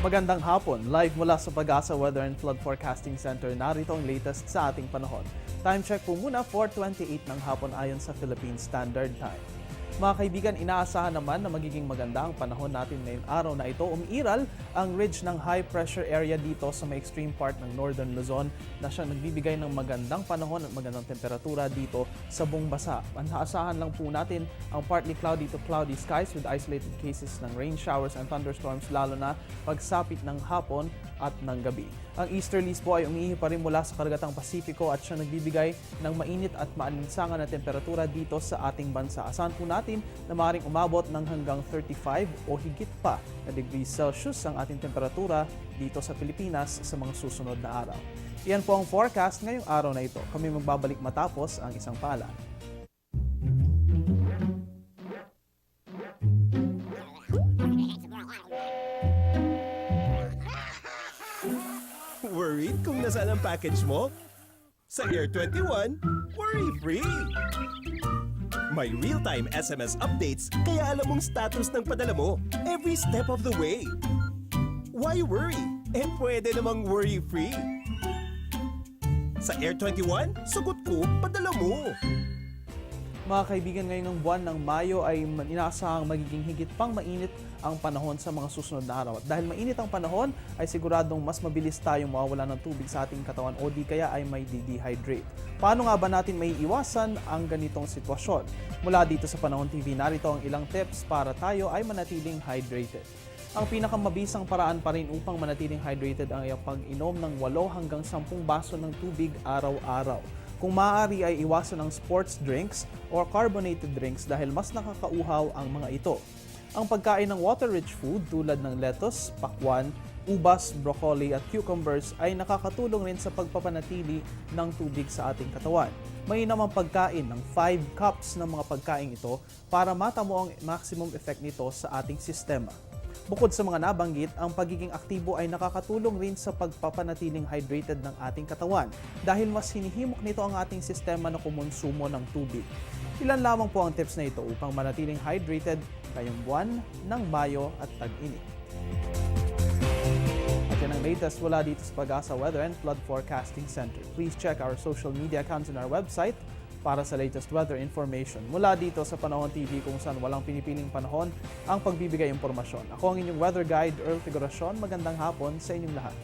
Magandang hapon. Live mula sa Pag-asa Weather and Flood Forecasting Center, narito ang latest sa ating panahon. Time check po muna, 4:28 ng hapon ayon sa Philippine Standard Time. Mga kaibigan, inaasahan naman na magiging maganda ang panahon natin ngayong araw na ito. Umiiral ang ridge ng high pressure area dito sa may extreme part ng Northern Luzon na siyang nagbibigay ng magandang panahon at magandang temperatura dito sa buong bansa. Inaasahan lang po natin ang partly cloudy to cloudy skies with isolated cases ng rain showers and thunderstorms lalo na pagsapit ng hapon at ng gabi. Ang easterlies po ay umiihi pa rin mula sa karagatang Pasipiko at siya nagbibigay ng mainit at maalinsangan na temperatura dito sa ating bansa. Asahan po natin na maaaring umabot ng hanggang 35 o higit pa na degrees Celsius ang ating temperatura dito sa Pilipinas sa mga susunod na araw. Iyan po ang forecast ngayong araw na ito. Kami magbabalik matapos ang isang pala. Worried kung nasaan ang package mo? Sa Air 21, worry-free! May real-time SMS updates kaya alam mong status ng padala mo every step of the way. Why worry? Pwede namang worry-free. Sa Air 21, sagot ko, padala mo! Mga kaibigan, ngayon ng buwan ng Mayo ay inaasahang magiging higit pang mainit ang panahon sa mga susunod na araw. At dahil mainit ang panahon, ay siguradong mas mabilis tayong mawawala ng tubig sa ating katawan o di kaya ay may dehydrate. Paano nga ba natin may iwasan ang ganitong sitwasyon? Mula dito sa Panahon TV, narito ang ilang tips para tayo ay manatiling hydrated. Ang pinakamabisang paraan pa rin upang manatiling hydrated ang iyong pag-inom ng 8 hanggang 10 baso ng tubig araw-araw. Kung maaari ay iwasan ang sports drinks or carbonated drinks dahil mas nakakauhaw ang mga ito. Ang pagkain ng water-rich food tulad ng lettuce, pakwan, ubas, broccoli at cucumbers ay nakakatulong rin sa pagpapanatili ng tubig sa ating katawan. Mainam ang pagkain ng 5 cups ng mga pagkain ito para matamo ang maximum effect nito sa ating sistema. Bukod sa mga nabanggit, ang pagiging aktibo ay nakakatulong rin sa pagpapanatiling hydrated ng ating katawan dahil mas hinihimok nito ang ating sistema na kumonsumo ng tubig. Ilan lamang po ang tips na ito upang manatiling hydrated ngayong buwan ng Mayo at tag-init. At yan ang latest mula dito sa Pag-asa Weather and Flood Forecasting Center. Please check our social media accounts on our website para sa latest weather information. Mula dito sa Panahon TV kung saan walang pinipiling panahon ang pagbibigay impormasyon. Ako ang inyong weather guide, Earl Figuracion. Magandang hapon sa inyong lahat.